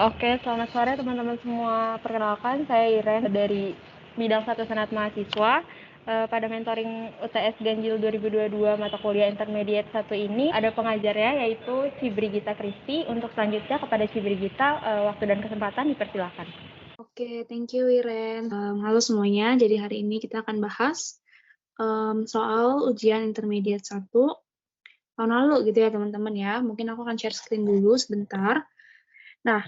Oke, selamat sore teman-teman semua. Perkenalkan, saya Iren dari bidang 1 Senat Mahasiswa. Pada mentoring UTS Ganjil 2022 mata kuliah intermediate 1 ini ada pengajarnya yaitu Cibri Gita Kristi. Untuk selanjutnya kepada Cibri Gita, waktu dan kesempatan dipersilakan. Oke, thank you Iren. Halo semuanya, jadi hari ini kita akan bahas soal ujian intermediate 1 tahun lalu gitu ya teman-teman ya. Mungkin aku akan share screen dulu sebentar. Nah,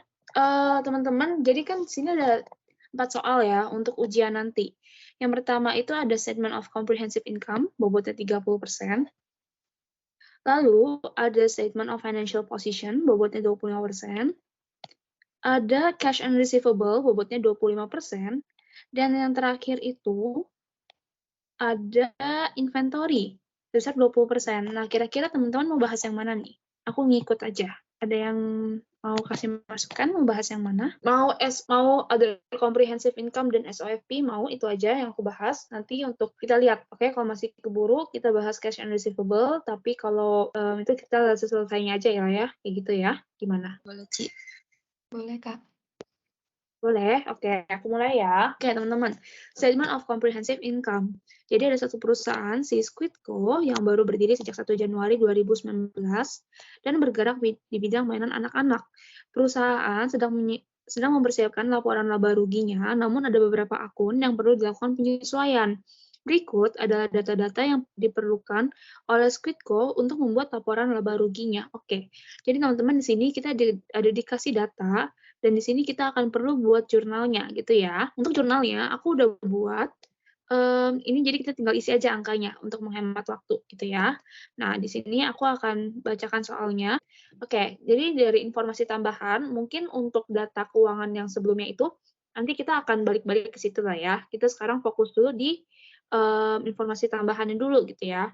teman-teman, jadi kan di sini ada 4 soal ya untuk ujian nanti. Yang pertama itu ada Statement of Comprehensive Income, bobotnya 30%. Lalu ada Statement of Financial Position, bobotnya 25%. Ada Cash and Receivable, bobotnya 25%. Dan yang terakhir itu ada Inventory, sebesar 20%. Nah, kira-kira teman-teman mau bahas yang mana nih? Aku ngikut aja. Ada yang mau kasih masukan, mau bahas yang mana? Mau ada comprehensive income dan SOFP, mau itu aja yang aku bahas. Nanti untuk kita lihat, oke, kalau masih keburu, kita bahas cash and receivable, tapi kalau itu kita selesainya aja ya, kayak gitu ya. Gimana? Boleh, Ci. Boleh, Kak. Boleh, oke, aku mulai ya. Oke, teman-teman. Statement of Comprehensive Income. Jadi ada satu perusahaan, si Squidco, yang baru berdiri sejak 1 Januari 2019 dan bergerak di bidang mainan anak-anak. Perusahaan sedang mempersiapkan laporan laba ruginya, namun ada beberapa akun yang perlu dilakukan penyesuaian. Berikut adalah data-data yang diperlukan oleh Squidco untuk membuat laporan laba ruginya. Oke, jadi teman-teman di sini kita ada dikasih data, dan di sini kita akan perlu buat jurnalnya gitu ya. Untuk jurnalnya aku udah buat, ini jadi kita tinggal isi aja angkanya untuk menghemat waktu gitu ya. Nah, di sini aku akan bacakan soalnya. Oke, jadi dari informasi tambahan, mungkin untuk data keuangan yang sebelumnya itu, nanti kita akan balik-balik ke situ lah ya. Kita sekarang fokus dulu di informasi tambahannya dulu gitu ya.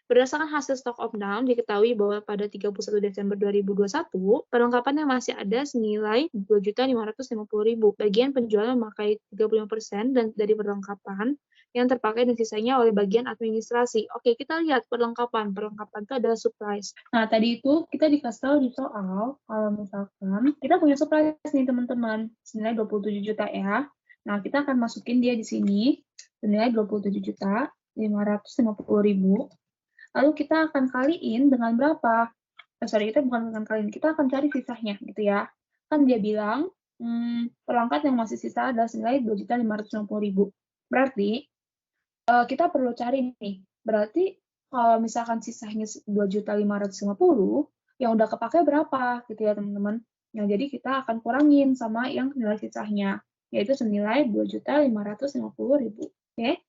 Berdasarkan hasil stock opnam, diketahui bahwa pada 31 Desember 2021, perlengkapan yang masih ada senilai 2.550.000. Bagian penjualan memakai 35% dan dari perlengkapan yang terpakai dan sisanya oleh bagian administrasi. Oke, kita lihat perlengkapan. Perlengkapan itu adalah supplies. Nah, tadi itu kita dikasih tahu di soal, kalau misalkan kita punya supplies nih teman-teman, senilai 27 juta ya. Nah, kita akan masukin dia di sini, senilai 27.550.000. Lalu kita akan kaliin dengan berapa? Kita bukan dengan kaliin, kita akan cari sisanya gitu ya. Kan dia bilang, perangkat yang masih sisa adalah senilai 2.550.000. Berarti, kita perlu cari nih. Berarti, kalau misalkan sisanya 2.550.000, yang udah kepake berapa gitu ya teman-teman. Nah, jadi kita akan kurangin sama yang nilai sisanya, yaitu senilai 2.550.000. Oke?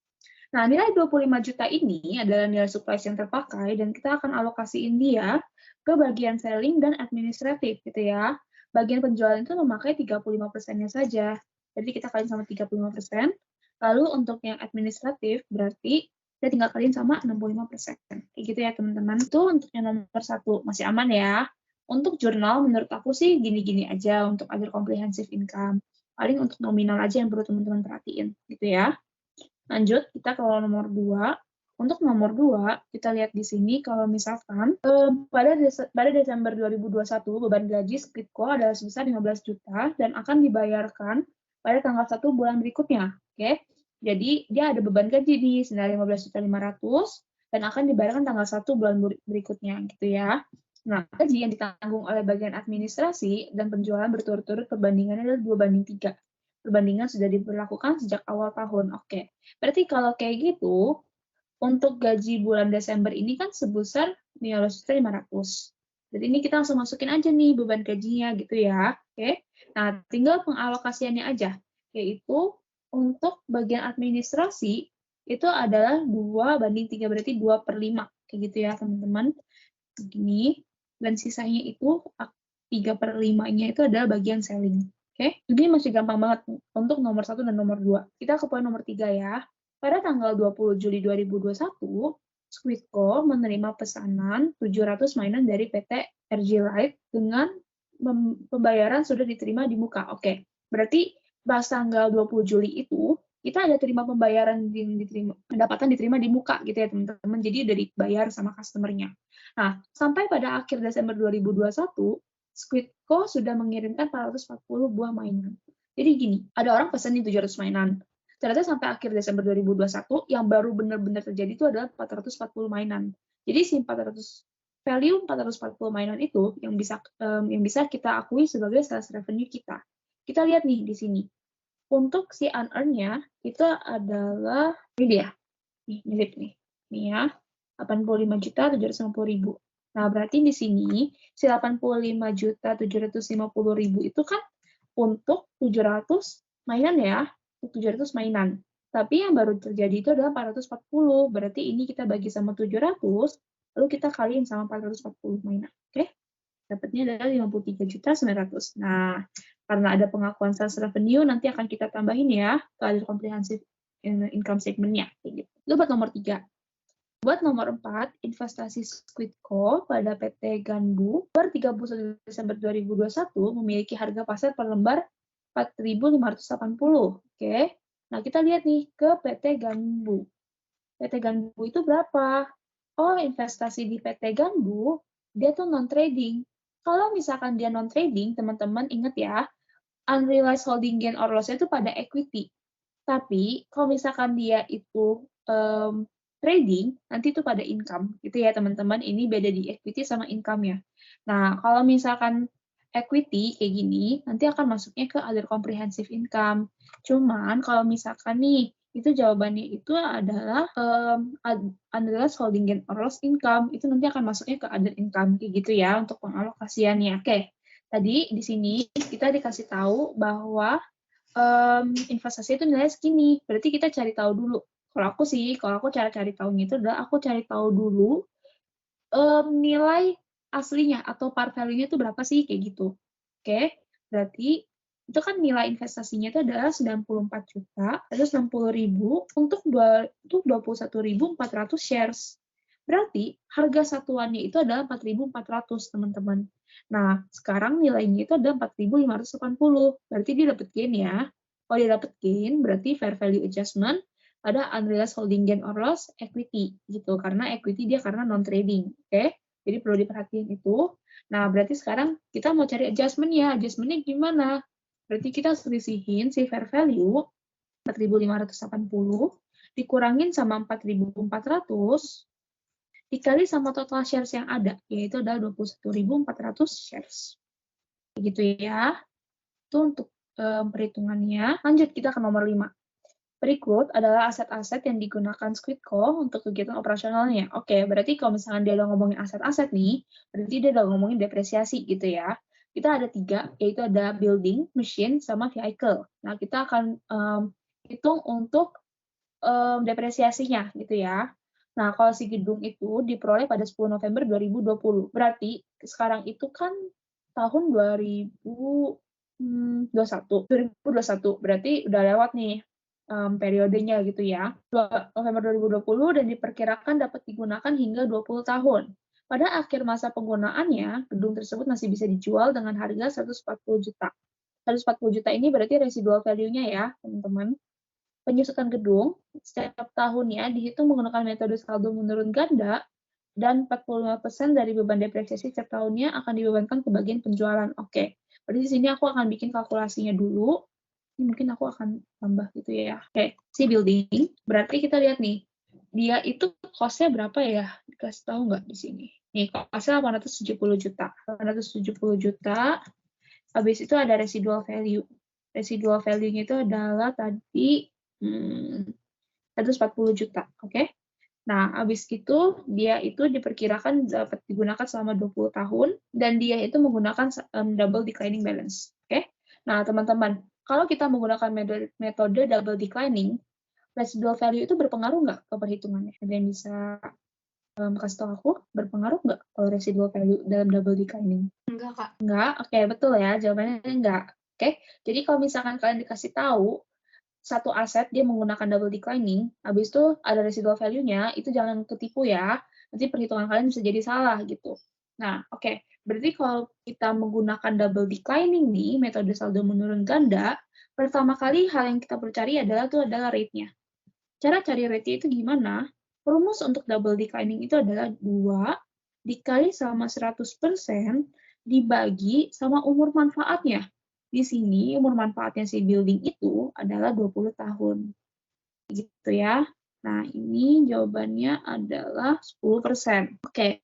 Nah, nilai 25 juta ini adalah nilai supplies yang terpakai dan kita akan alokasiin dia ke bagian selling dan administratif gitu ya. Bagian penjualan itu memakai 35%-nya saja. Jadi kita kaliin sama 35%. Lalu untuk yang administratif berarti kita tinggal kaliin sama 65%. Kayak gitu ya teman-teman. Itu untuk yang nomor 1 masih aman ya. Untuk jurnal menurut aku sih gini-gini aja untuk other comprehensive income. Paling untuk nominal aja yang perlu teman-teman perhatiin gitu ya. Lanjut, kita ke nomor 2. Untuk nomor 2, kita lihat di sini kalau misalkan pada Desember 2021 beban gaji Squidco adalah sebesar 15 juta dan akan dibayarkan pada tanggal 1 bulan berikutnya. Oke. Jadi dia ada beban gaji di senilai 15.500 dan akan dibayarkan tanggal 1 bulan berikutnya gitu ya. Nah, gaji yang ditanggung oleh bagian administrasi dan penjualan berturut-turut perbandingannya adalah 2:3. Perbandingan sudah diberlakukan sejak awal tahun. Oke. Berarti kalau kayak gitu, untuk gaji bulan Desember ini kan sebesar 15.500. Jadi ini kita langsung masukin aja nih beban gajinya gitu ya. Oke. Nah, tinggal pengalokasiannya aja, yaitu untuk bagian administrasi itu adalah 2:3, berarti 2/5. Kayak gitu ya, teman-teman. Begini. Dan sisanya itu 3/5-nya itu adalah bagian selling. Oke, ini masih gampang banget untuk nomor 1 dan nomor 2. Kita ke poin nomor 3 ya. Pada tanggal 20 Juli 2021, Squidco menerima pesanan 700 mainan dari PT RG Light dengan pembayaran sudah diterima di muka. Oke, berarti pas tanggal 20 Juli itu, kita ada terima pembayaran yang pendapatan diterima di muka gitu ya teman-teman. Jadi udah dibayar sama customer-nya. Nah, sampai pada akhir Desember 2021, Squidco sudah mengirimkan 440 buah mainan. Jadi gini, ada orang pesen nih 700 mainan. Ternyata sampai akhir Desember 2021, yang baru benar-benar terjadi itu adalah 440 mainan. Jadi si 440 mainan itu yang bisa kita akui sebagai sales revenue kita. Kita lihat nih di sini. Untuk si unearned-nya itu adalah ini dia. Nih, mirip nih. Nih ya. 85.750.000. Nah, berarti di sini si 85.750.000 itu kan untuk 700 mainan ya, 700 mainan. Tapi yang baru terjadi itu adalah 440. Berarti ini kita bagi sama 700, lalu kita kaliin sama 440 mainan. Oke? Dapatnya adalah 53.900. Nah, karena ada pengakuan sales revenue, nanti akan kita tambahin ya ke other comprehensive income statement-nya. Gitu. Itu buat nomor 3. Buat nomor 4, investasi Squidco pada PT Ganbu per 31 Desember 2021 memiliki harga pasar per lembar 4.580. Oke. Nah, kita lihat nih ke PT Ganbu. PT Ganbu itu berapa? Oh, investasi di PT Ganbu, dia tuh non-trading. Kalau misalkan dia non-trading, teman-teman ingat ya, unrealized holding gain or loss itu pada equity. Tapi, kalau misalkan dia itu trading, nanti itu pada income. Gitu ya, teman-teman. Ini beda di equity sama income-nya. Nah, kalau misalkan equity kayak gini, nanti akan masuknya ke other comprehensive income. Cuman, kalau misalkan nih, itu jawabannya itu adalah unrealized holding gain or loss income. Itu nanti akan masuknya ke other income. Kayak gitu ya, untuk pengalokasiannya. Oke, tadi di sini kita dikasih tahu bahwa investasi itu nilainya segini. Berarti kita cari tahu dulu. Kalau aku cara cari tahunya itu adalah aku cari tahu dulu nilai aslinya atau par value-nya itu berapa sih, kayak gitu. Oke, berarti itu kan nilai investasinya itu adalah 94 juta, terus 60.000 untuk 21.400 shares. Berarti harga satuannya itu adalah 4.400, teman-teman. Nah, sekarang nilainya itu adalah 4.580. Berarti dia dapat gain ya. Kalau dia dapat gain, berarti fair value adjustment ada unrealized holding gain or loss equity gitu, karena equity dia karena non trading. Oke, jadi perlu diperhatiin itu. Nah, berarti sekarang kita mau cari adjustment-nya. Adjustment-nya gimana? Berarti kita selisihin si fair value 4.580 dikurangin sama 4.400 dikali sama total shares yang ada, yaitu adalah 21.400 shares. Begitu ya. Itu untuk perhitungannya. Lanjut kita ke nomor 5. Berikut adalah aset-aset yang digunakan Squidco untuk kegiatan operasionalnya. Oke, berarti kalau misalkan dia udah ngomongin aset-aset nih, berarti dia udah ngomongin depresiasi gitu ya. Kita ada 3, yaitu ada building, machine, sama vehicle. Nah, kita akan hitung untuk depresiasinya gitu ya. Nah, kalau si gedung itu diperoleh pada 10 November 2020. Berarti sekarang itu kan tahun 2021. Berarti udah lewat nih periodenya gitu ya. November 2020 dan diperkirakan dapat digunakan hingga 20 tahun. Pada akhir masa penggunaannya, gedung tersebut masih bisa dijual dengan harga 140 juta. 140 juta ini berarti residual value-nya ya, teman-teman. Penyusutan gedung setiap tahunnya dihitung menggunakan metode saldo menurun ganda dan 45% dari beban depresiasi setiap tahunnya akan dibebankan ke bagian penjualan. Oke, berarti di sini aku akan bikin kalkulasinya dulu. Mungkin aku akan tambah gitu ya. Oke, si building, berarti kita lihat nih, dia itu cost-nya berapa ya? Dikasih tahu nggak di sini? Nih, cost-nya 870 juta. 870 juta, habis itu ada residual value. Residual value-nya itu adalah tadi 140 juta, oke? Nah, habis itu dia itu diperkirakan dapat digunakan selama 20 tahun dan dia itu menggunakan double declining balance, oke? Nah, teman-teman, kalau kita menggunakan metode double declining, residual value itu berpengaruh nggak ke perhitungannya? Ada yang bisa kasih tahu aku, berpengaruh nggak kalau residual value dalam double declining? Enggak, Kak. Enggak, oke, betul ya, jawabannya enggak. Oke, jadi kalau misalkan kalian dikasih tahu satu aset dia menggunakan double declining, habis itu ada residual value-nya, itu jangan ketipu ya. Nanti perhitungan kalian bisa jadi salah gitu. Nah, oke. Berarti kalau kita menggunakan double declining nih, metode saldo menurun ganda, pertama kali hal yang kita perlu cari adalah rate-nya. Cara cari rate-nya itu gimana? Rumus untuk double declining itu adalah 2 dikali sama 100% dibagi sama umur manfaatnya. Di sini umur manfaatnya si building itu adalah 20 tahun. Gitu ya. Nah, ini jawabannya adalah 10%. Oke.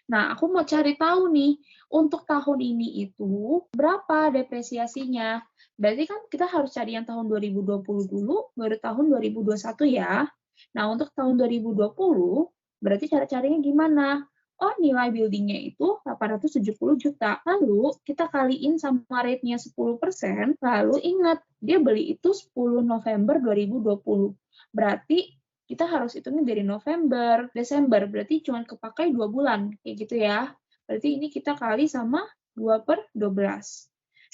Nah, aku mau cari tahu nih, untuk tahun ini itu berapa depresiasinya? Berarti kan kita harus cari yang tahun 2020 dulu, baru tahun 2021 ya. Nah, untuk tahun 2020, berarti cara-caranya gimana? Oh, nilai buildingnya itu 870 juta. Lalu, kita kaliin sama rate-nya 10%, lalu ingat, dia beli itu 10 November 2020. Berarti kita harus hitungnya dari November, Desember, berarti cuma kepakai 2 bulan, kayak gitu ya. Berarti ini kita kali sama 2/12.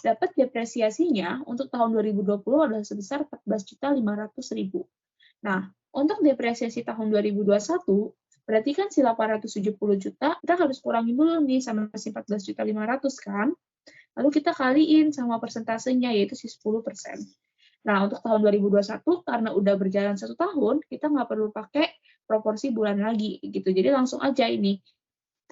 Dapat depresiasinya untuk tahun 2020 adalah sebesar 14.500.000. Nah, untuk depresiasi tahun 2021, berarti kan si 870 juta, kita harus kurangin dulu nih sama si 14.500 kan. Lalu kita kaliin sama persentasenya, yaitu si 10%. Nah, untuk tahun 2021, karena udah berjalan 1 tahun, kita nggak perlu pakai proporsi bulan lagi, gitu. Jadi langsung aja ini,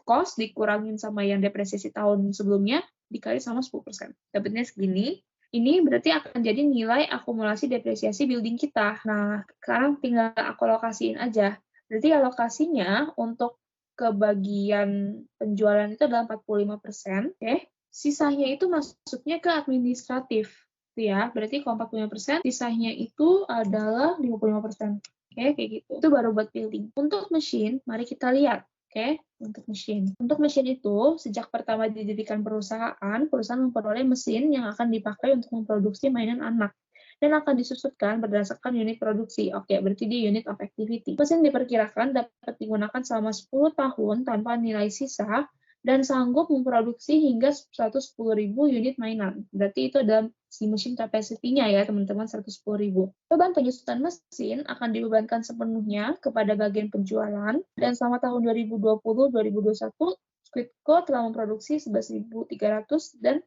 cost dikurangin sama yang depresiasi tahun sebelumnya, dikali sama 10%. Dapatnya segini. Ini berarti akan jadi nilai akumulasi depresiasi building kita. Nah, sekarang tinggal aku alokasiin aja. Berarti alokasinya untuk ke bagian penjualan itu adalah 45%, oke. Sisanya itu masuknya ke administratif. Ya, berarti kalau 45%, sisanya itu adalah 55%. Oke, kayak gitu. Itu baru buat building. Untuk mesin, mari kita lihat. Oke, untuk mesin. Untuk mesin itu, sejak pertama didirikan perusahaan memperoleh mesin yang akan dipakai untuk memproduksi mainan anak dan akan disusutkan berdasarkan unit produksi. Oke, berarti dia unit of activity. Mesin diperkirakan dapat digunakan selama 10 tahun tanpa nilai sisa dan sanggup memproduksi hingga 110.000 unit mainan. Berarti itu adalah si mesin capacity-nya ya, teman-teman, 110.000. Beban penyusutan mesin akan dibebankan sepenuhnya kepada bagian penjualan, dan selama tahun 2020-2021, Squidco telah memproduksi 11.300 dan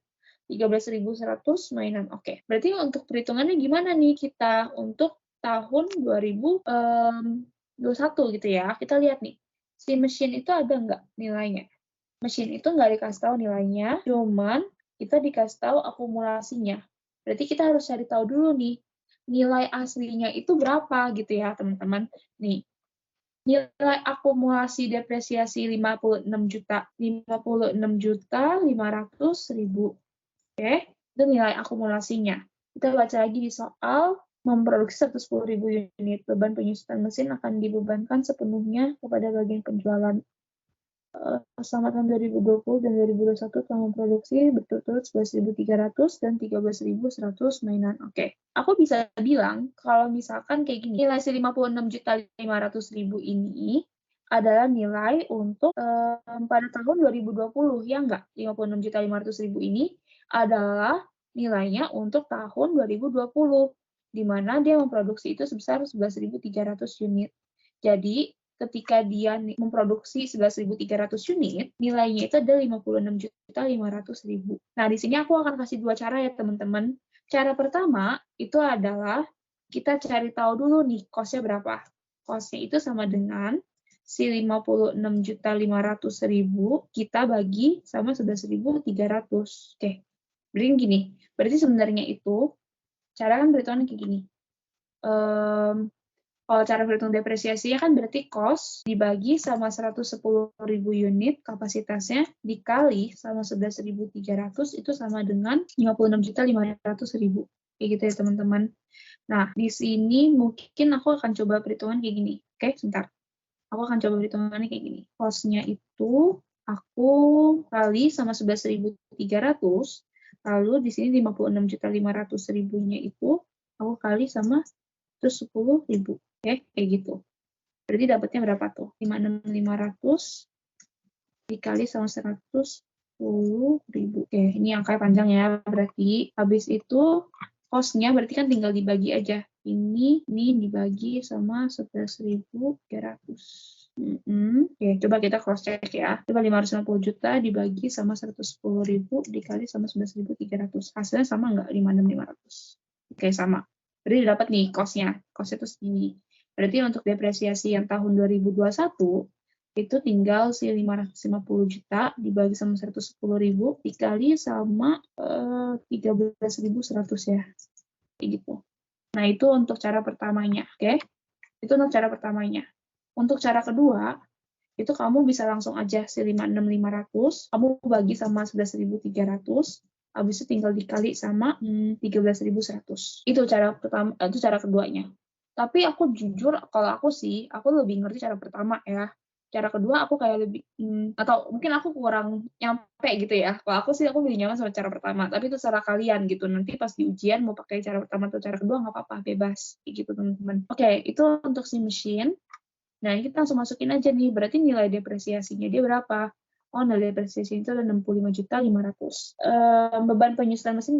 13.100 mainan. Oke, berarti untuk perhitungannya gimana nih kita untuk tahun 2021 gitu ya. Kita lihat nih, si mesin itu ada nggak nilainya? Mesin itu nggak dikasih tahu nilainya, cuman kita dikasih tahu akumulasinya. Berarti kita harus cari tahu dulu nih, nilai aslinya itu berapa gitu ya, teman-teman. Nih, nilai akumulasi depresiasi 56 juta, 56.500.000. Oke, itu nilai akumulasinya. Kita baca lagi di soal, memproduksi 110.000 unit. Beban penyusutan mesin akan dibebankan sepenuhnya kepada bagian penjualan. Selama tahun 2020 dan 2021 telah memproduksi berturut-turut 11.300 dan 13.100 mainan. Oke, aku bisa bilang kalau misalkan kayak gini, nilai 56.500.000 ini adalah nilai untuk pada tahun 2020, ya enggak? 56.500.000 ini adalah nilainya untuk tahun 2020, di mana dia memproduksi itu sebesar 11.300 unit. Jadi, ketika dia memproduksi 11.300 unit, nilainya itu ada 56.500.000. Nah, di sini aku akan kasih 2 cara ya, teman-teman. Cara pertama, itu adalah kita cari tahu dulu nih, cost-nya berapa. Cost-nya itu sama dengan si 56.500.000 kita bagi sama 11.300. Oke, berarti gini. Berarti sebenarnya itu, cara kan perhitungannya kayak gini. Kalau cara berhitung depresiasinya kan berarti cost dibagi sama 110.000 unit kapasitasnya dikali sama 11.300 itu sama dengan 56.500.000. Kayak gitu ya, teman-teman. Nah, di sini mungkin aku akan coba perhitungan kayak gini. Oke, sebentar. Aku akan coba perhitungannya kayak gini. Cost-nya itu aku kali sama 11.300, lalu di sini 56.500.000-nya itu aku kali sama 110.000. Oke, kayak gitu. Berarti dapatnya berapa tuh? 56.500 dikali sama 110.000. Oke, ini angka panjang ya. Berarti habis itu cost-nya berarti kan tinggal dibagi aja. Ini dibagi sama 11.300. Oke, coba kita cross check ya. Coba 560 juta dibagi sama 110.000 dikali sama 11.300. Hasilnya sama nggak? 56.500. Oke, sama. Berarti dapat nih cost-nya. Cost-nya itu segini. Berarti untuk depresiasi yang tahun 2021, itu tinggal si 550 juta dibagi sama 110.000 dikali sama 13.100 ya. Kayak gitu. Nah, itu untuk cara pertamanya, oke? Itu untuk cara pertamanya. Untuk cara kedua, itu kamu bisa langsung aja si 56.500, kamu bagi sama 11.300, habis itu tinggal dikali sama 13.100. Itu cara pertama, itu cara keduanya. Tapi aku jujur, kalau aku sih, aku lebih ngerti cara pertama ya. Cara kedua aku kayak lebih, atau mungkin aku kurang nyampe gitu ya. Kalau aku sih, aku lebih nyaman sama cara pertama. Tapi itu cara kalian gitu. Nanti pas di ujian mau pakai cara pertama atau cara kedua nggak apa-apa, bebas. Kayak gitu teman-teman. Oke, itu untuk si mesin. Nah, kita langsung masukin aja nih, berarti nilai depresiasinya dia berapa? Oh, nilai depresiasi itu ada 65.500. Beban penyusunan mesin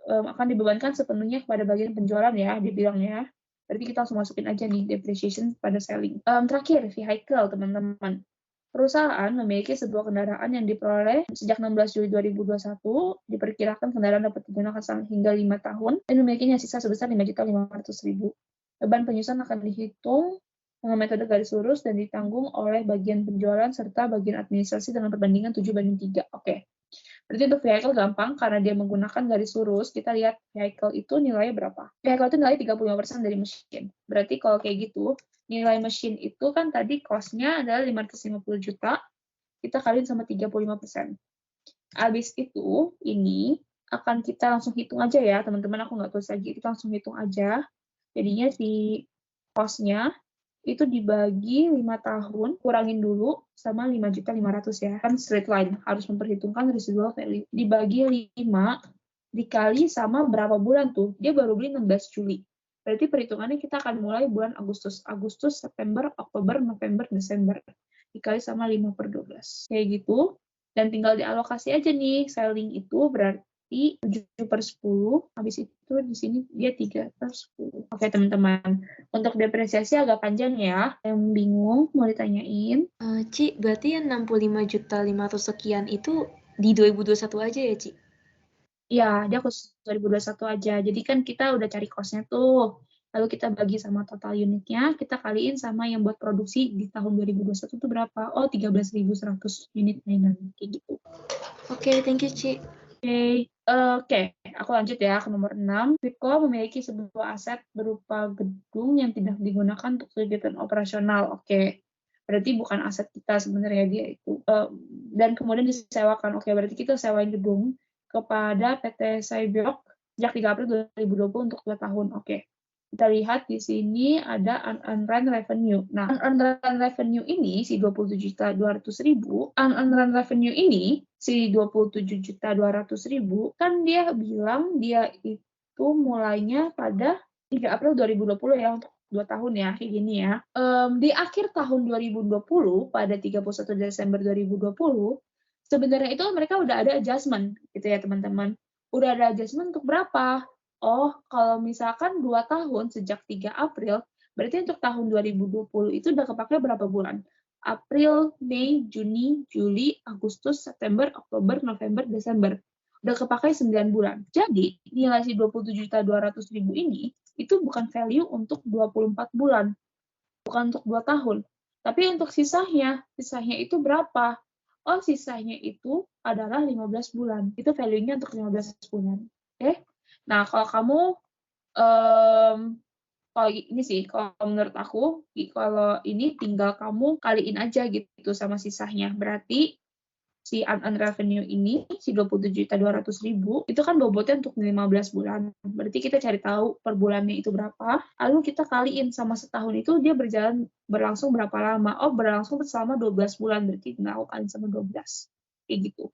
akan dibebankan sepenuhnya kepada bagian penjualan ya, dibilangnya. Berarti kita langsung masukin aja nih, depreciation pada selling. Terakhir, vehicle, teman-teman. Perusahaan memiliki sebuah kendaraan yang diperoleh sejak 16 Juli 2021, diperkirakan kendaraan dapat digunakan hingga 5 tahun, dan memilikinya sisa sebesar 5.500.000. Beban penyusunan akan dihitung dengan metode garis lurus dan ditanggung oleh bagian penjualan serta bagian administrasi dengan perbandingan 7:3. Oke. Berarti untuk vehicle gampang karena dia menggunakan garis lurus. Kita lihat vehicle itu nilainya berapa. Vehicle itu nilai 35% dari mesin. Berarti kalau kayak gitu, nilai mesin itu kan tadi cost-nya adalah 550 juta, kita kaliin sama 35%. Habis itu, ini akan kita langsung hitung aja ya, teman-teman. Aku nggak tulis lagi, kita langsung hitung aja. Jadinya si cost-nya itu dibagi 5 tahun, kurangin dulu sama 5.500.000 ya. Kan straight line, harus memperhitungkan residual value. Dibagi 5, dikali sama berapa bulan tuh. Dia baru beli 16 Juli. Berarti perhitungannya kita akan mulai bulan Agustus. Agustus, September, Oktober, November, Desember. Dikali sama 5/12. Kayak gitu. Dan tinggal dialokasi aja nih. Selling itu berarti 7/10, habis itu di sini dia 3/10. Oke teman-teman, untuk depresiasi agak panjang ya. Yang bingung mau ditanyain? Ci, berarti yang 65.500 sekian itu di 2021 aja ya, Ci? Ya, dia khusus 2021 aja. Jadi kan kita udah cari cost-nya tuh. Lalu kita bagi sama total unitnya, kita kaliin sama yang buat produksi di tahun 2021 itu berapa? Oh, 13.100 unit mainan. Kayak gitu. Oke, thank you, Ci. Oke, aku lanjut ya ke nomor 6. Wipko memiliki sebuah aset berupa gedung yang tidak digunakan untuk kegiatan operasional. Oke, berarti bukan aset kita sebenarnya dia itu. Dan kemudian disewakan. Oke, berarti kita sewain gedung kepada PT Cybiok sejak 3 April 2020 untuk 2 tahun. Oke. Kita lihat di sini ada unearned revenue. Nah, unearned revenue ini si 27.200.000, unearned revenue ini si 27.200.000 kan dia bilang dia itu mulainya pada 3 April 2020 ya, untuk 2 tahun ya, kayak gini ya. Di akhir tahun 2020 pada 31 Desember 2020 sebenarnya itu mereka udah ada adjustment gitu ya teman-teman. Udah ada adjustment untuk berapa? Oh, kalau misalkan 2 tahun sejak 3 April, berarti untuk tahun 2020 itu udah kepakai berapa bulan? April, Mei, Juni, Juli, Agustus, September, Oktober, November, Desember. Udah kepakai 9 bulan. Jadi, nilai si 27.200.000 ini, itu bukan value untuk 24 bulan. Bukan untuk 2 tahun. Tapi untuk sisanya itu berapa? Oh, sisanya itu adalah 15 bulan. Itu value-nya untuk 15 bulan. Oke? Nah, kalau kamu, kalau ini sih, kalau menurut aku, kalau ini tinggal kamu kaliin aja gitu sama sisanya. Berarti si unearned revenue ini, si 27.200.000, itu kan bobotnya untuk 15 bulan. Berarti kita cari tahu per bulannya itu berapa, lalu kita kaliin sama setahun itu dia berlangsung berapa lama. Oh, berlangsung selama 12 bulan, berarti tinggal kaliin sama 12. Kayak gitu.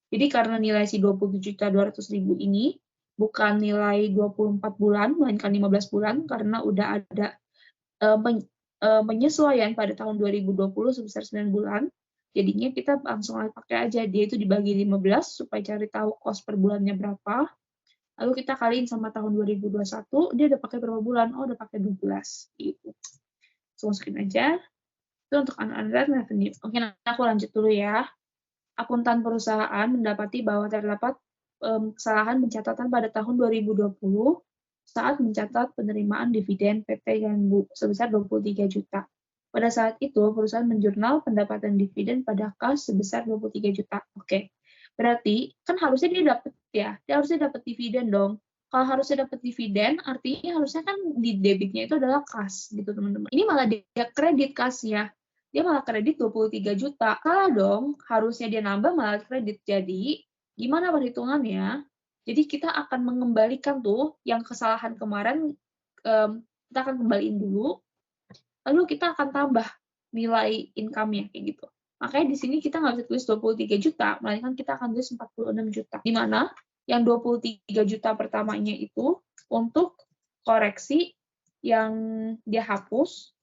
Jadi karena nilai si 27.200.000 ini bukan nilai 24 bulan, melainkan 15 bulan, karena udah ada penyesuaian pada tahun 2020 sebesar 9 bulan, jadinya kita langsung pakai aja, dia itu dibagi 15 supaya cari tahu cost per bulannya berapa, lalu kita kaliin sama tahun 2021, dia udah pakai berapa bulan? Oh, udah pakai 12. Gitu. So, masukin aja. Itu untuk unearned revenue. Oke, nah aku lanjut dulu ya. Akuntan perusahaan mendapati bahwa terdapat kesalahan pencatatan pada tahun 2020 saat mencatat penerimaan dividen PT Ganbu sebesar 23 juta. Pada saat itu, perusahaan menjurnal pendapatan dividen pada kas sebesar 23 juta. Oke. Berarti, kan harusnya dia dapat ya. Dia harusnya dapat dividen dong. Kalau harusnya dapat dividen, artinya harusnya kan di debitnya itu adalah kas, gitu teman-teman. Ini malah dia kredit kasnya. Dia malah kredit 23 juta. Kalah dong, harusnya dia nambah malah kredit. Jadi, gimana perhitungannya? Jadi kita akan mengembalikan tuh yang kesalahan kemarin, kita akan kembaliin dulu, lalu kita akan tambah nilai income-nya kayak gitu. Makanya di sini kita nggak bisa tulis 23 juta, melainkan kita akan tulis 46 juta. Di mana yang 23 juta pertamanya itu untuk koreksi yang dia hapus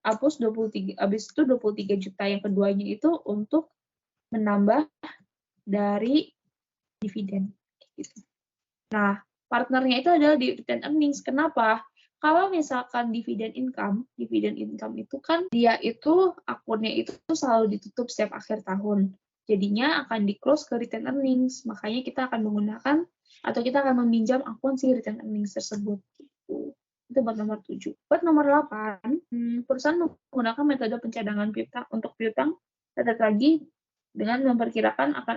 23, habis itu 23 juta yang keduanya itu untuk menambah dari dividen. Gitu. Nah, partnernya itu adalah dividend earnings. Kenapa? Kalau misalkan dividen income itu kan dia itu akunnya itu selalu ditutup setiap akhir tahun. Jadinya akan di-close ke return earnings. Makanya kita akan menggunakan atau kita akan meminjam akun si return earnings tersebut. Gitu. Itu buat nomor 7. Buat nomor 8, perusahaan menggunakan metode pencadangan piutang untuk piutang tetap lagi dengan memperkirakan akan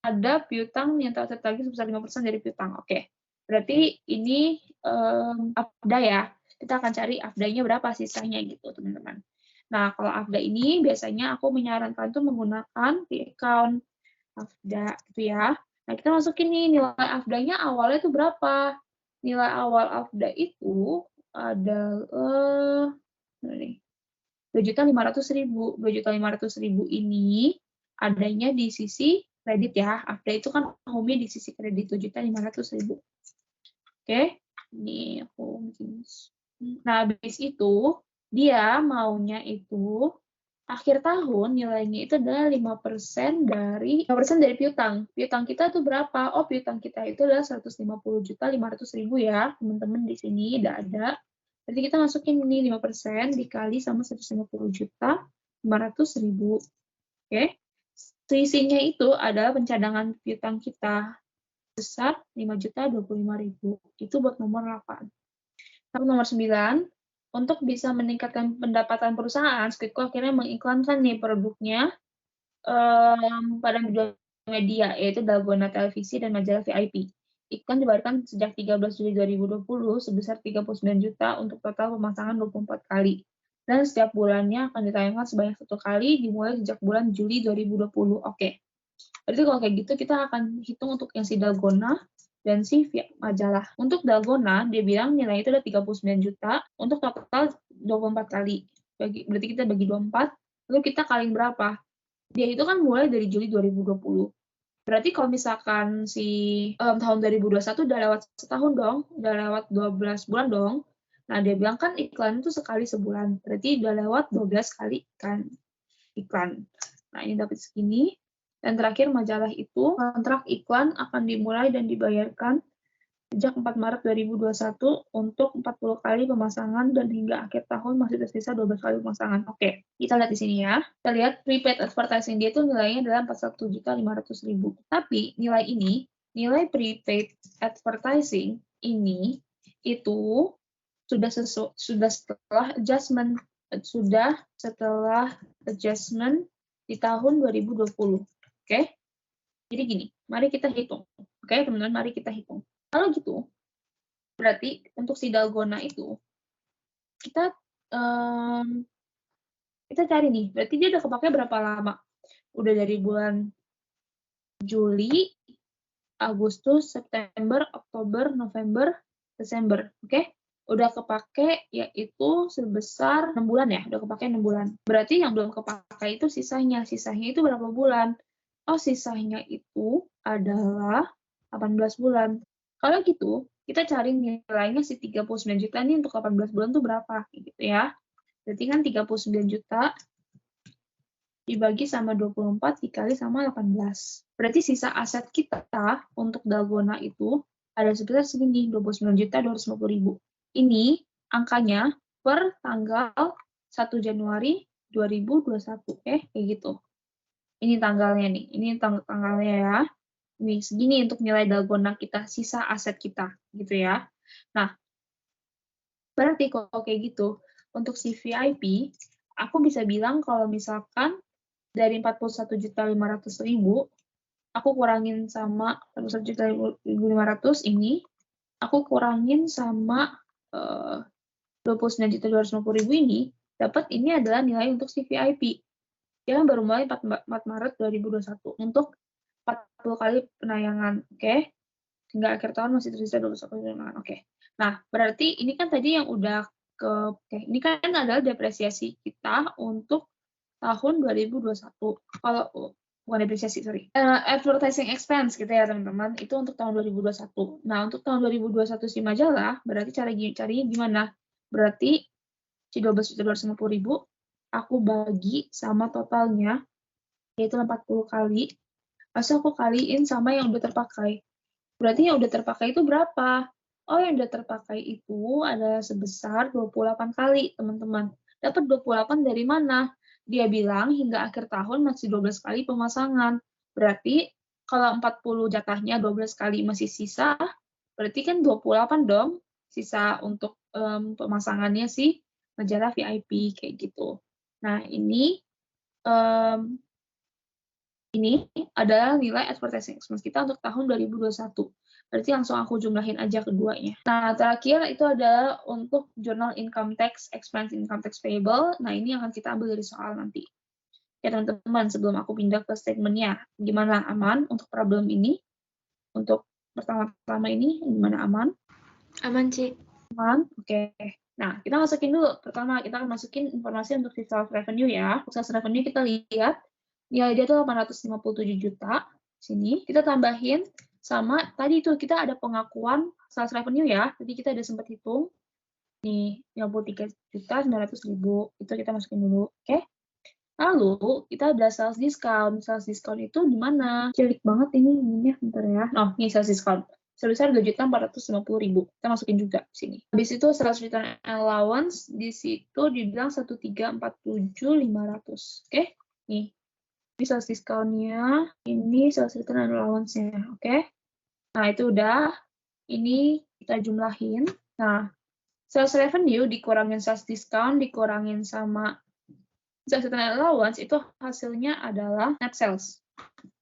ada piutang yang tak tertagih sebesar 5% dari piutang. Oke. Berarti ini AFDA ya. Kita akan cari AFDA-nya berapa sisanya gitu, teman-teman. Nah, kalau AFDA ini biasanya aku menyarankan tuh menggunakan account AFDA gitu ya. Nah, kita masukin nih nilai AFDA-nya awalnya tuh berapa? Nilai awal AFDA itu adalah 2.500.000. 2.500.000 ini adanya di sisi kredit ya. AFDA itu kan home-nya di sisi kredit 2.500.000. Oke, ini aku bikin. Nah, habis itu dia maunya itu akhir tahun nilainya itu adalah 5% dari piutang. Piutang kita tuh berapa? Oh, piutang kita itu adalah 150.500.000 ya, teman-teman di sini udah ada. Berarti kita masukin ini 5% dikali sama 150.500.000. Oke. Selisihnya itu adalah pencadangan piutang kita besar 5.025.000. Itu buat nomor 8. Lalu nomor 9, untuk bisa meningkatkan pendapatan perusahaan, Squidco akhirnya mengiklankan nih produknya pada dua media, yaitu Dalgona Televisi dan majalah VIP. Iklan dibayarkan sejak 13 Juli 2020 sebesar 39 juta untuk total pemasangan 24 kali. Dan setiap bulannya akan ditayangkan sebanyak 1 kali dimulai sejak bulan Juli 2020. Oke. Berarti kalau kayak gitu kita akan hitung untuk yang si Dalgona dan si majalah. Untuk Dalgona, dia bilang nilai itu ada 39 juta untuk total 24 kali. Berarti kita bagi 24, lalu kita kali berapa? Dia itu kan mulai dari Juli 2020. Berarti kalau misalkan si tahun 2021 udah lewat setahun dong, udah lewat 12 bulan dong. Nah, dia bilang kan iklan itu sekali sebulan. Berarti udah lewat 12 kali kan iklan. Nah, ini dapat segini. Dan terakhir majalah itu, kontrak iklan akan dimulai dan dibayarkan sejak 4 Maret 2021 untuk 40 kali pemasangan dan hingga akhir tahun masih tersisa 12 kali pemasangan. Oke, kita lihat di sini ya. Kita lihat prepaid advertising dia itu nilainya adalah 41.500.000. Tapi nilai prepaid advertising ini itu sudah setelah adjustment di tahun 2020. Oke? Jadi gini, mari kita hitung. Oke, teman-teman, mari kita hitung. Kalau gitu, berarti untuk si Dalgona itu, kita cari nih, berarti dia udah kepake berapa lama? Udah dari bulan Juli, Agustus, September, Oktober, November, Desember. Oke? Udah kepake yaitu sebesar 6 bulan ya, udah kepake 6 bulan. Berarti yang belum kepake itu sisanya. Sisanya itu berapa bulan? Oh, sisanya itu adalah 18 bulan. Kalau gitu, kita cari nilainya si 39 juta ini untuk 18 bulan tuh berapa? Gitu ya. Berarti kan 39 juta dibagi sama 24 dikali sama 18. Berarti sisa aset kita untuk Dalgona itu ada sebesar segini, 29.250.000. Ini angkanya per tanggal 1 Januari 2021. Kayak gitu. Ini tanggalnya nih. Ini tanggalnya ya. Ini segini untuk nilai Dalgona kita, sisa aset kita gitu ya. Nah, berarti kalau kayak gitu, untuk si VIP, aku bisa bilang kalau misalkan dari 41.500.000, aku kurangin sama 41.500 ini, aku kurangin sama 29.250.000 ini, dapat ini adalah nilai untuk si VIP. Dia baru mulai 4 Maret 2021 untuk 40 kali penayangan, oke? Hingga akhir tahun masih tersisa 21 kali penayangan, oke. Nah, berarti ini kan tadi yang udah ini kan adalah depresiasi kita untuk tahun 2021. Kalau bukan depresiasi, sorry. Advertising expense gitu ya, teman-teman. Itu untuk tahun 2021. Nah, untuk tahun 2021 si majalah, berarti carinya gimana? Berarti si 12.250.000 aku bagi sama totalnya, yaitu 40 kali. Pasti aku kaliin sama yang udah terpakai. Berarti yang udah terpakai itu berapa? Oh, yang udah terpakai itu adalah sebesar 28 kali, teman-teman. Dapat 28 dari mana? Dia bilang hingga akhir tahun masih 12 kali pemasangan. Berarti kalau 40 jatahnya 12 kali masih sisa, berarti kan 28 dong sisa untuk pemasangannya si majalah VIP kayak gitu. Nah, ini adalah nilai advertising expense kita untuk tahun 2021. Berarti langsung aku jumlahin aja keduanya. Nah, terakhir itu adalah untuk journal income tax expense income tax payable. Nah, ini akan kita ambil dari soal nanti. Ya, teman-teman, sebelum aku pindah ke statementnya, gimana aman untuk problem ini? Untuk pertama-tama ini, gimana aman? Aman, Ci. Aman? Oke. Nah, kita masukin dulu. Pertama, kita akan masukin informasi untuk sales revenue ya. Sales revenue kita lihat, nilai dia tuh 857 juta. Sini, kita tambahin sama, tadi itu kita ada pengakuan sales revenue ya. Tadi kita ada sempat hitung. Nih, 53.900.000. Itu kita masukin dulu. Oke. Lalu, kita ada sales discount. Sales discount itu di mana? Cilik banget ini, bentar ya. Oh, ini sales discount. Sebesar 2.450.000. Kita masukin juga di sini. Habis itu sales return allowance di situ dibilang 1.347.500. Oke? Nih. Ini sales discount-nya, ini sales return allowance-nya. Oke? Nah, itu udah. Ini kita jumlahin. Nah, sales revenue dikurangin sales discount, dikurangin sama sales return allowance, itu hasilnya adalah net sales.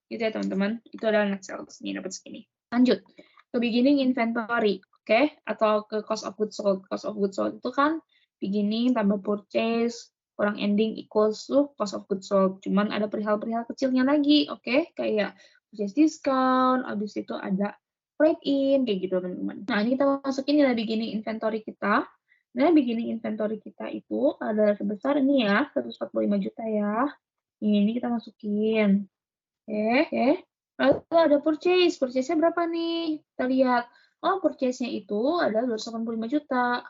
Gitu ya, teman-teman. Itu adalah net sales. Ini dapat segini. Lanjut. Ke beginning inventory. Oke? Atau ke cost of goods sold. Cost of goods sold itu kan beginning tambah purchase, kurang ending equals to cost of goods sold. Cuman ada perihal-perihal kecilnya lagi. Oke? Kayak purchase discount, habis itu ada freight in, kayak gitu, teman-teman. Nah, ini kita masukin nilai beginning inventory kita. Nah, beginning inventory kita itu adalah sebesar ini ya, 145 juta ya. Ini kita masukin. Oke. Lalu ada purchase. Purchase-nya berapa nih? Kita lihat. Oh, purchase-nya itu adalah 285 juta.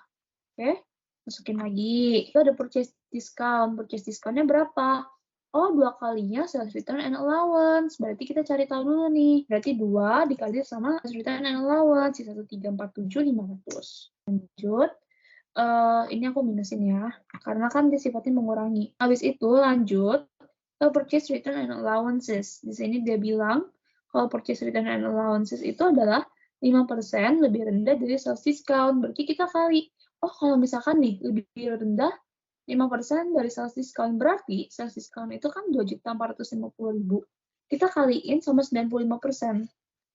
Oke. Masukin lagi. Itu ada purchase discount. Purchase discount-nya berapa? Oh, 2 kalinya sales return and allowance. Berarti kita cari tahu dulu nih. Berarti 2 dikali sama sales return and allowance. 1.347.500. Lanjut. Ini aku minusin ya. Karena kan dia sifatnya mengurangi. Habis itu lanjut ke purchase return and allowances. Di sini dia bilang kalau purchase return and allowances itu adalah 5% lebih rendah dari sales discount. Berarti kita kali. Oh, kalau misalkan nih lebih rendah 5% dari sales discount, berarti sales discount itu kan 2.450.000. Kita kaliin sama 95%.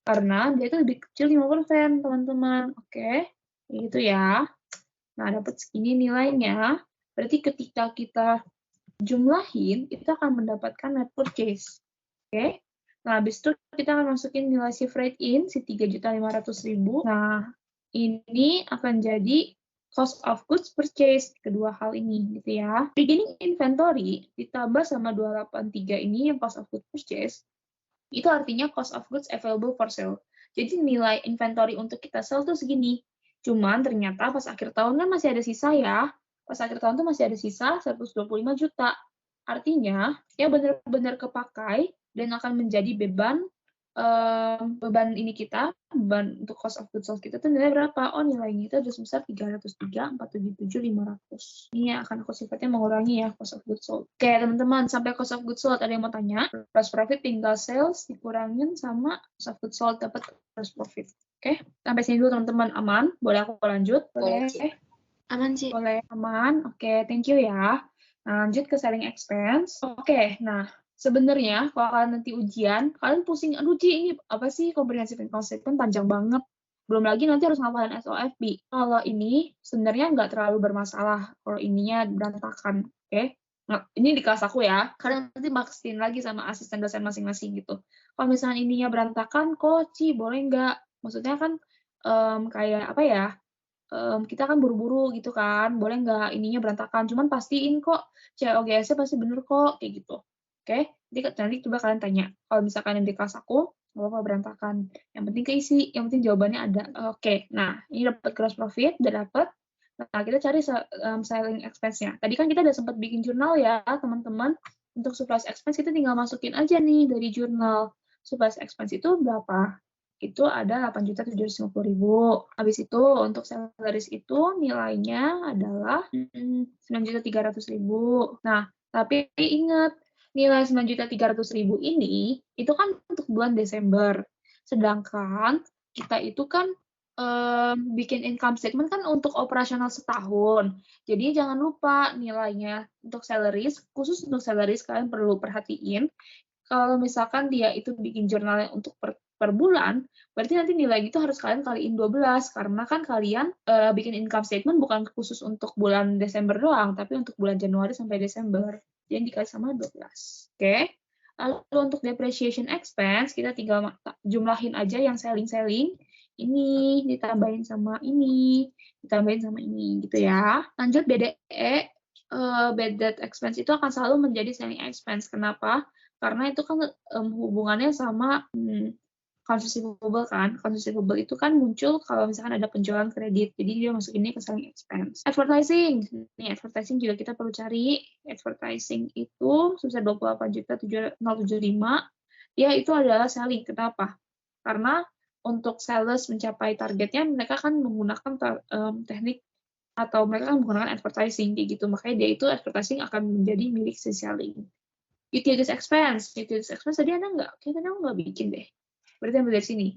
Karena dia itu lebih kecil 5%, teman-teman. Oke, gitu ya. Nah, dapat segini nilainya. Berarti ketika kita jumlahin, itu akan mendapatkan net purchase. Oke. Nah, habis itu kita akan masukin nilai si freight in, si 3.500.000. Nah, ini akan jadi cost of goods purchase, kedua hal ini, gitu ya. Beginning inventory ditambah sama 283 ini yang cost of goods purchase, itu artinya cost of goods available for sale. Jadi nilai inventory untuk kita sell tuh segini. Cuman ternyata pas akhir tahun kan masih ada sisa ya. Pas akhir tahun tuh masih ada sisa 125 juta. Artinya, ya benar-benar kepakai dan akan menjadi beban ini kita, beban untuk cost of goods sold kita tuh nilai berapa? Oh, nilainya itu ada sebesar 303.477.500. Ini akan aku sifatnya mengurangi ya cost of goods sold. Oke, teman-teman, sampai cost of goods sold ada yang mau tanya? Gross profit tinggal sales dikurangin sama cost of goods sold dapat gross profit. Oke, sampai sini dulu teman-teman, aman? Boleh aku lanjut? Boleh. Aman, Ci. Boleh, aman. Oke, thank you ya. Nah, lanjut ke selling expense. Oke, nah sebenarnya kalau kalian nanti ujian, kalian pusing, aduh Ci, ini apa sih comprehensive income statement panjang banget. Belum lagi nanti harus ngapalin SOFB. Kalau ini sebenarnya nggak terlalu bermasalah kalau ininya berantakan. Oke, nah, ini di kelas aku ya. Kalian nanti maksin lagi sama asisten dosen masing-masing gitu. Kalau misalnya ininya berantakan, kok Ci, boleh nggak? Maksudnya kan kayak apa ya? Kita kan buru-buru gitu kan, boleh nggak ininya berantakan, cuman pastiin kok COGS-nya pasti bener kok, kayak gitu. Oke, nanti coba kalian tanya. Kalau misalkan yang di kelas aku, nggak apa-apa berantakan. Yang penting keisi, yang penting jawabannya ada. Oke, nah ini dapat gross profit, udah dapat. Nah, kita cari selling expense-nya. Tadi kan kita udah sempat bikin jurnal ya, teman-teman. Untuk supplies expense, kita tinggal masukin aja nih dari jurnal. Supplies expense itu berapa? Itu ada 8.750.000. Habis itu untuk salaries itu nilainya adalah 9.300.000. Nah, tapi ingat nilai 9.300.000 ini itu kan untuk bulan Desember. Sedangkan kita itu kan bikin income statement kan untuk operasional setahun. Jadi jangan lupa nilainya untuk salaries, khusus untuk salaries kalian perlu perhatiin. Kalau misalkan dia itu bikin jurnalnya untuk per bulan, berarti nanti nilai itu harus kalian kaliin 12, karena kan kalian bikin income statement bukan khusus untuk bulan Desember doang, tapi untuk bulan Januari sampai Desember. Jadi dikali sama 12. Oke? Lalu untuk depreciation expense, kita tinggal jumlahin aja yang selling-selling. Ini ditambahin sama ini, ditambahin sama ini, gitu ya. Lanjut BDE, bad debt expense itu akan selalu menjadi selling expense. Kenapa? Karena itu kan hubungannya sama accounts receivable kan. Accounts receivable itu kan muncul kalau misalkan ada penjualan kredit. Jadi dia masuk ini ke selling expense. Advertising. Nih, advertising juga kita perlu cari. Advertising itu sebesar 28.075. Ya, itu adalah selling. Kenapa? Karena untuk sales mencapai targetnya, mereka kan menggunakan teknik atau mereka kan menggunakan advertising kayak gitu. Makanya dia itu advertising akan menjadi milik si selling. Utilities expense tadi Anda nggak, kayaknya Anda nggak bikin deh. Berarti ambil dari sini.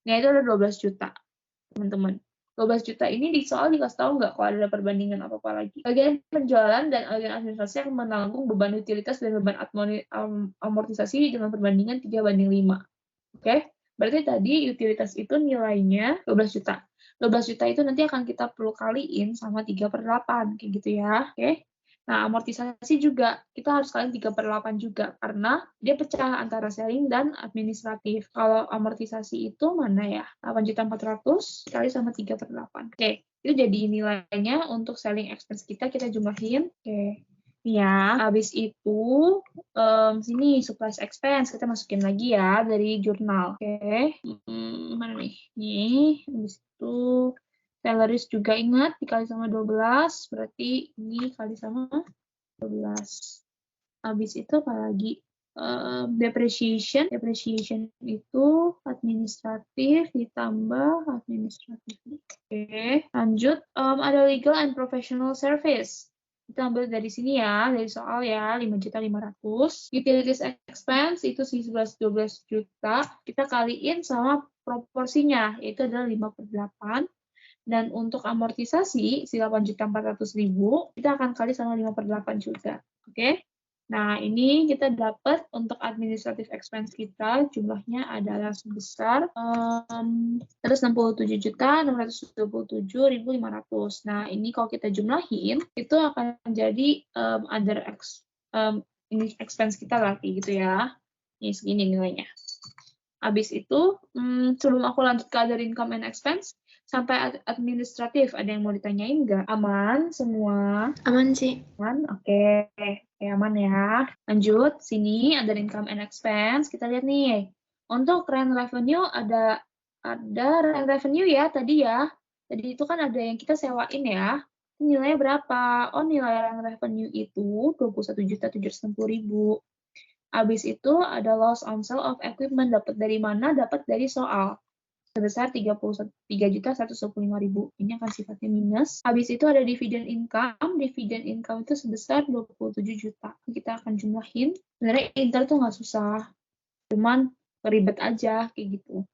Nah, itu ada 12 juta, teman-teman. 12 juta ini di soal dikasih tahu nggak kalau ada perbandingan apa-apa lagi. Agen penjualan dan agen administrasi akan menanggung beban utilitas dan beban amortisasi dengan perbandingan 3:5. Oke? Berarti tadi utilitas itu nilainya 12 juta. 12 juta itu nanti akan kita perlu kaliin sama 3/8, kayak gitu ya. Oke? Nah, amortisasi juga, kita harus kaliin 3/8 juga, karena dia pecah antara selling dan administratif. Kalau amortisasi itu mana ya? 8.400.000 kali sama 3/8. Oke, itu jadi nilainya untuk selling expense kita jumlahin. Oke, ya, habis itu sini supplies expense kita masukin lagi ya dari jurnal. Oke, mana nih? Nih, habis itu salaries juga ingat dikali sama 12, berarti ini kali sama 12. Habis itu apa lagi? Depreciation itu administratif ditambah administratif. Oke, lanjut. Ada legal and professional service. Kita ambil dari sini ya, dari soal ya, 5.500.000. Utilities expense itu 12 juta. Kita kaliin sama proporsinya, yaitu adalah 5/8. Dan untuk amortisasi, si 8.400.000, kita akan kali sama 5/8 juga. Oke? Nah, ini kita dapat untuk administrative expense kita, jumlahnya adalah sebesar 167.627.500. Nah, ini kalau kita jumlahin, itu akan menjadi other expense kita lah, kayak gitu ya. Ini segini nilainya. Habis itu, sebelum aku lanjut ke other income and expense, sampai administratif, ada yang mau ditanyain nggak? Aman semua? Aman, Ci. Aman, oke. Aman ya. Lanjut, sini other income and expense. Kita lihat nih. Untuk rent revenue, ada rent revenue ya, tadi ya. Tadi itu kan ada yang kita sewain ya. Nilainya berapa? Oh, nilai rent revenue itu 21.790.000. Habis itu ada loss on sale of equipment. Dapat dari mana? Dapat dari soal. Sebesar 33.125.000. Ini akan sifatnya minus. Habis itu ada dividend income. Dividend income itu sebesar 27 juta. Kita akan jumlahin. Sebenarnya inter tuh nggak susah. Cuman ribet aja kayak gitu.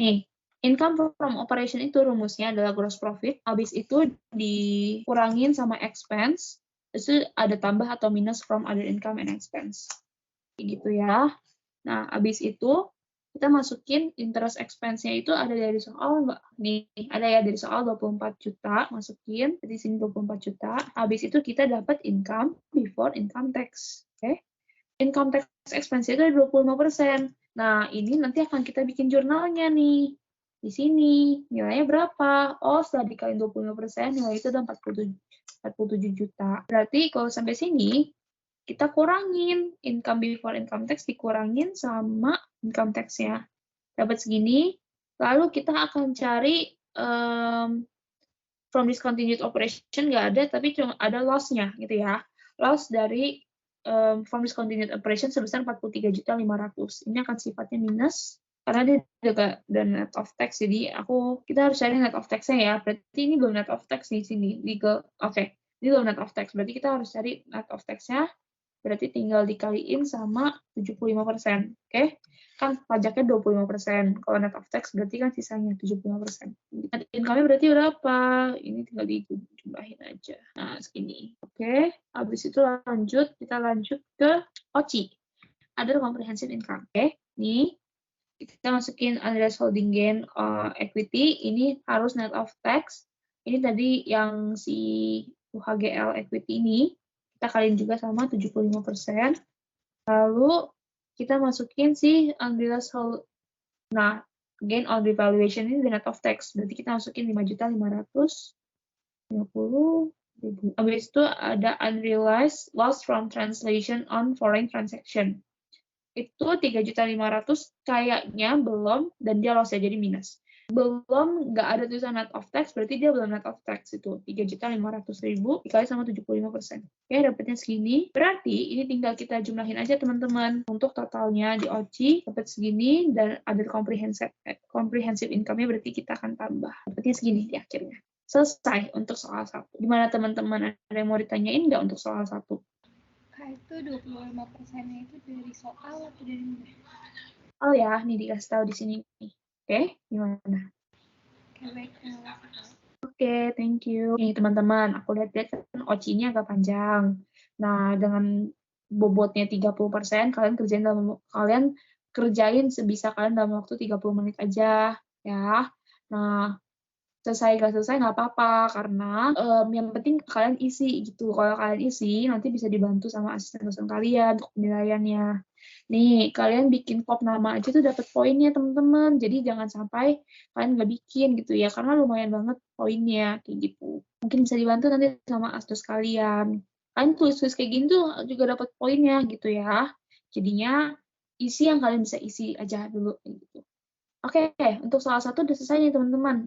Nih, Income from operation itu rumusnya adalah gross profit, habis itu dikurangin sama expense, terus ada tambah atau minus from other income and expense. Kayak gitu ya. Nah, habis itu kita masukin interest expense-nya itu ada dari soal nih, ada ya dari soal 24 juta, masukin di sini 24 juta. Habis itu kita dapat income before income tax. Oke. Income tax expense itu 25%. Nah, ini nanti akan kita bikin jurnalnya nih. Di sini nilainya berapa? Oh, setelah dikali 25%, nilai itu ada 47 juta. Berarti kalau sampai sini kita kurangin income before income tax, dikurangin sama income tax-nya. Dapat segini, lalu kita akan cari from discontinued operation nggak ada, tapi cuma ada loss-nya gitu ya. Loss dari from discontinued operation sebesar 43.500.000. Ini akan sifatnya minus karena dia juga dan net of tax, jadi kita harus cari net of tax-nya ya. Berarti ini belum net of tax di sini. Oke. Ini belum net of tax, berarti kita harus cari net of tax-nya. Berarti tinggal dikaliin sama 75%. Oke? Kan pajaknya 25%. Kalau net of tax berarti kan sisanya 75%. Net income-nya berarti berapa? Ini tinggal dijumlahin aja. Nah, segini. Oke? Habis itu kita lanjut ke OCI. Other comprehensive income. Oke? Nih, kita masukin unrealized holding gain equity. Ini harus net of tax. Ini tadi yang si UHGL equity ini. Kita kaliin juga sama 75%. Lalu kita masukin si unrealized gain on revaluation ini net of tax. Berarti kita masukin 5.550.000. Habis itu ada unrealized loss from translation on foreign transaction. Itu 3.500.000 kayaknya belum, dan dia loss ya, jadi minus. Belum, nggak ada tulisan net of tax, berarti dia belum net of tax. Itu 3.500.000 dikali sama 75%. Oke, dapatnya segini. Berarti ini tinggal kita jumlahin aja teman-teman. Untuk totalnya di OCI dapat segini, dan ada comprehensive income-nya berarti kita akan tambah. Dapatnya segini di akhirnya. Selesai untuk soal 1. Gimana teman-teman? Ada yang mau ditanyain nggak untuk soal 1? Itu 25%-nya itu dari soal atau dari mana? Oh ya, nih dikasih tahu di sini. Oke, gimana? Oke, thank you. Nih teman-teman, aku lihat-lihat kan OCI-nya agak panjang. Nah, dengan bobotnya 30%, kalian kerjain sebisa kalian dalam waktu 30 menit aja, ya. Nah, selesai gak selesai nggak apa-apa, karena yang penting kalian isi gitu. Kalau kalian isi, nanti bisa dibantu sama asisten dosen kalian untuk penilaiannya. Nih, kalian bikin kop nama aja tuh dapat poinnya, teman-teman. Jadi jangan sampai kalian nggak bikin gitu ya, karena lumayan banget poinnya kayak gitu. Mungkin bisa dibantu nanti sama asdos kalian. Kalian tulis-tulis kayak gini tuh juga dapat poinnya gitu ya. Jadinya isi yang kalian bisa isi aja dulu gitu. Oke, untuk soal 1 udah selesai nih teman-teman.